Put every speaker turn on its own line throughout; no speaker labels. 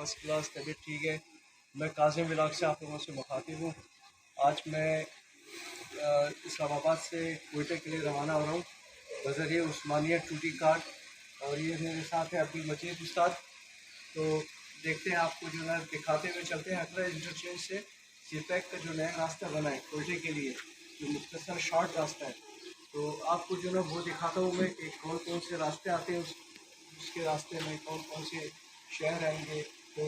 First class, तबीयत ठीक है। मैं कासिम व्लॉग से आप लोगों से मुखातिब हूँ। आज मैं इस्लामाबाद से कोयटे के लिए रवाना हो रहा हूँ बज़रिए उस्मानिया टूटी कार्ड, और ये मेरे साथ है अब्दुल मजीद उस्ताद। तो देखते हैं, आपको जो है दिखाते हुए चलते हैं। हकला इंटरचेंज से सीपैक का जो नया रास्ता बना है कोयटे के लिए, जो मुख्तसर शॉर्ट रास्ता है, तो आपको जो है वो दिखाता हूँ मैं कि कौन कौन से रास्ते आते हैं, उसके रास्ते में कौन कौन से शहर आएंगे। तो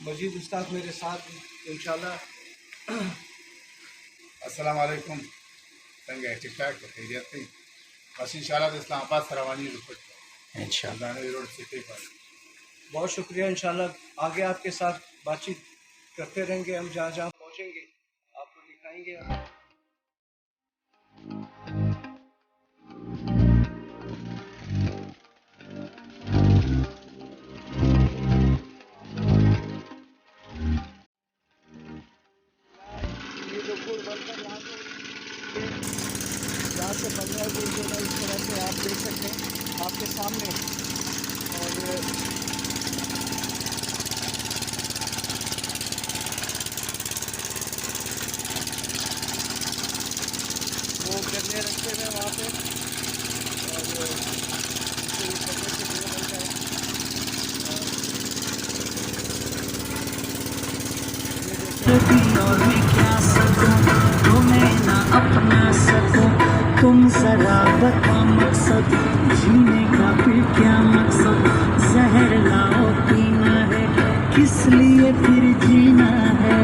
मजीद उस्ताद मेरे साथ इंशाल्लाह।
अस्सलाम वालेकुम। संगे ठीक ठाक खैरियत थी बस इंशाल्लाह इस्लामाबाद से रवानी इंशाल्लाह रोड सिटी पर।
बहुत शुक्रिया। इंशाल्लाह आगे आपके साथ बातचीत करते रहेंगे। हम जहाँ जहाँ पहुँचेंगे आपको दिखाएंगे। यहाँ से 15 दिन जो है इस तरह से आप देख सकते हैं आपके सामने। और वो गन्ने रखे हुए वहाँ पे, और इससे ये गन्ने से धुआं बनता है।
और मैं क्या सकूं तुम्हें ना अपना सकूं, तुम जरा बता मकसद जीने का फिर क्या मकसद, जहर लाओ पीना है किस लिए फिर जीना है,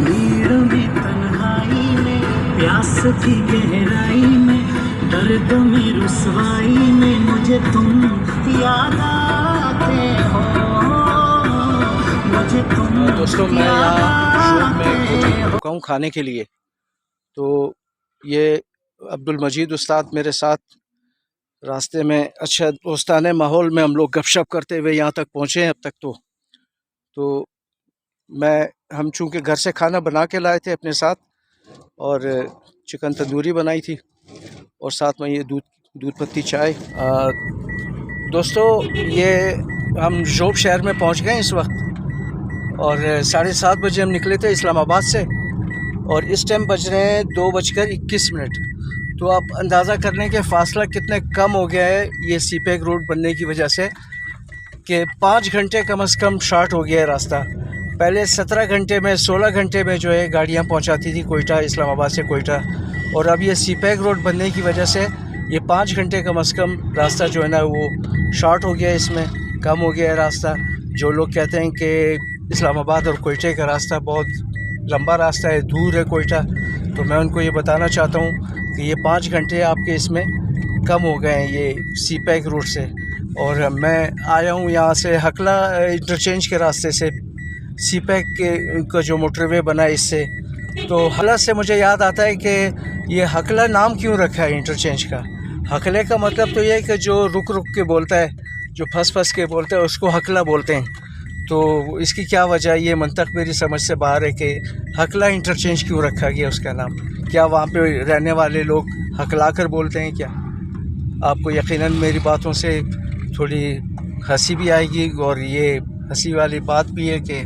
भीड़ में तन्हाई में प्यास की गहराई में दर्द में रुसवाई में मुझे तुम याद आते हो, मुझे तुम
दोस्तों मैं यहाँ शॉप में रुका हूँ खाने के लिए। तो ये अब्दुल मजीद उस्ताद मेरे साथ रास्ते में अच्छा दोस्ताने माहौल में हम लोग गपशप करते हुए यहाँ तक पहुँचे हैं अब तक। तो हम चूँकि घर से खाना बना के लाए थे अपने साथ, और चिकन तंदूरी बनाई थी, और साथ में ये दूध पत्ती चाय। दोस्तों ये हम जोब शहर में पहुँच गए इस वक्त, और 7:30 बजे हम निकले थे इस्लामाबाद से, और इस टाइम बज रहे हैं 2:21। तो आप अंदाज़ा कर लें कि फ़ासला कितने कम हो गया है ये सीपैक रोड बनने की वजह से, कि 5 घंटे कम से कम शॉर्ट हो गया है रास्ता। पहले 17 घंटे में 16 घंटे में जो है गाड़ियाँ पहुँचाती थी कोयटा, इस्लामाबाद से कोयटा, और अब ये सीपैक रोड बनने की वजह से ये 5 घंटे कम से कम रास्ता जो है ना वो शॉर्ट हो गया है, इसमें कम हो गया है रास्ता। जो लोग कहते हैं कि इस्लामाबाद और कोयटे का रास्ता बहुत लंबा रास्ता है, दूर है कोयटा, तो मैं उनको ये बताना चाहता हूँ कि ये 5 घंटे आपके इसमें कम हो गए हैं ये सीपैक रोड से। और मैं आया हूँ यहाँ से हकला इंटरचेंज के रास्ते से, सीपैक का जो मोटरवे बना है इससे। तो हकला से मुझे याद आता है कि ये हकला नाम क्यों रखा है इंटरचेंज का। हकले का मतलब तो ये है कि जो रुक रुक के बोलता है, जो फंस के बोलता है, उसको हकला बोलते हैं। तो इसकी क्या वजह, ये मंतक मेरी समझ से बाहर है कि हकला इंटरचेंज क्यों रखा गया उसका नाम। क्या वहाँ पे रहने वाले लोग हकला कर बोलते हैं क्या? आपको यकीनन मेरी बातों से थोड़ी हंसी भी आएगी, और ये हंसी वाली बात भी है कि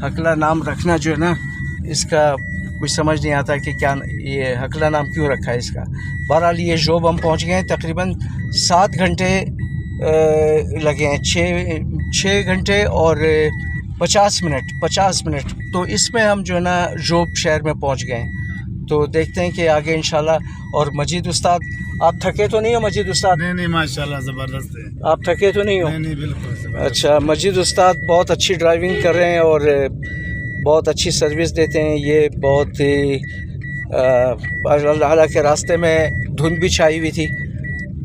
हकला नाम रखना जो है ना, इसका कुछ समझ नहीं आता कि क्या ये हकला नाम क्यों रखा है इसका। बहरहाल ये जोब हम पहुँच गए हैं, तकरीबन 7 घंटे लगे हैं, 6 घंटे और 50 मिनट। तो इसमें हम जो है ना जोब शहर में पहुंच गए हैं। तो देखते हैं कि आगे इंशाल्लाह। और मजीद उस्ताद, आप थके तो नहीं हो मजीद उस्ताद?
नहीं माशाल्लाह ज़बरदस्त है।
आप थके तो नहीं हो?
नहीं बिल्कुल।
अच्छा, मजीद उस्ताद बहुत अच्छी ड्राइविंग कर रहे हैं और बहुत अच्छी सर्विस देते हैं। ये बहुत ही हालांकि रास्ते में धुंध भी छाई हुई थी,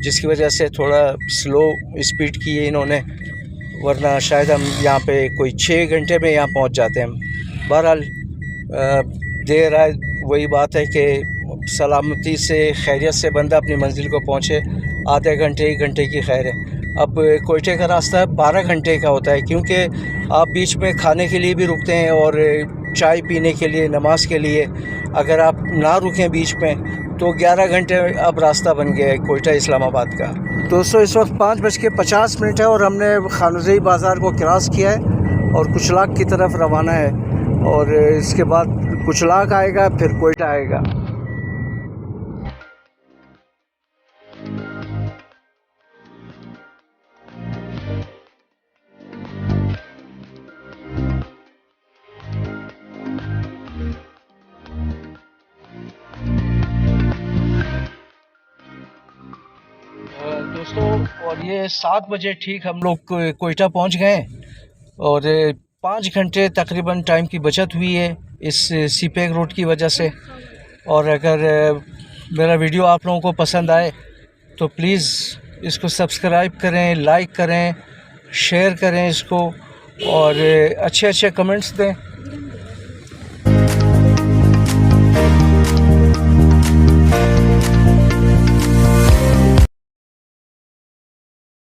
जिसकी वजह से थोड़ा स्लो स्पीड की है इन्होंने, वरना शायद हम यहाँ पे कोई 6 घंटे में यहाँ पहुँच जाते हैं हम। बहरहाल देर आए, वही बात है कि सलामती से खैरियत से बंदा अपनी मंजिल को पहुँचे, आधे घंटे 1 घंटे की खैर है। अब कोयटे का रास्ता 12 घंटे का होता है, क्योंकि आप बीच में खाने के लिए भी रुकते हैं और चाय पीने के लिए, नमाज के लिए। अगर आप ना रुकें बीच में तो 11 घंटे अब रास्ता बन गया है कोयटा इस्लामाबाद का। दोस्तों इस वक्त 5:50 है और हमने खानुज़ई बाज़ार को क्रॉस किया है और कुचलाक की तरफ रवाना है, और इसके बाद कुचलाक आएगा फिर कोयटा आएगा। दोस्तों और ये 7 बजे ठीक हम लोग कोयटा पहुंच गए और 5 घंटे तकरीबन टाइम की बचत हुई है इस सीपेक रोड की वजह से। और अगर मेरा वीडियो आप लोगों को पसंद आए तो प्लीज़ इसको सब्सक्राइब करें, लाइक करें, शेयर करें इसको और अच्छे कमेंट्स दें।